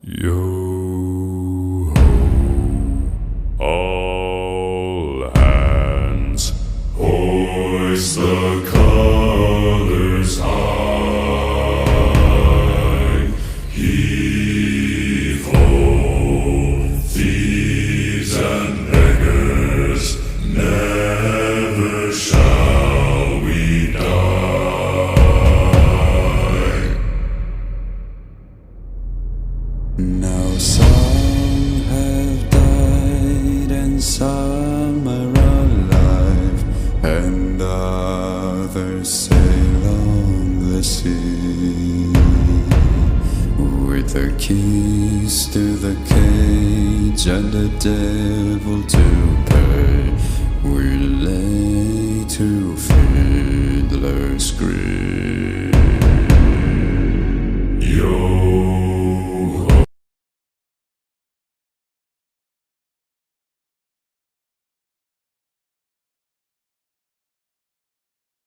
Yo ho, all hands, hoist the colors high. Heave ho, thieves and beggars, never shall we die. Now some have died and some are alive, and others sail on the sea. With the keys to the cage and the devil to pay, we lay to fiddler's grave.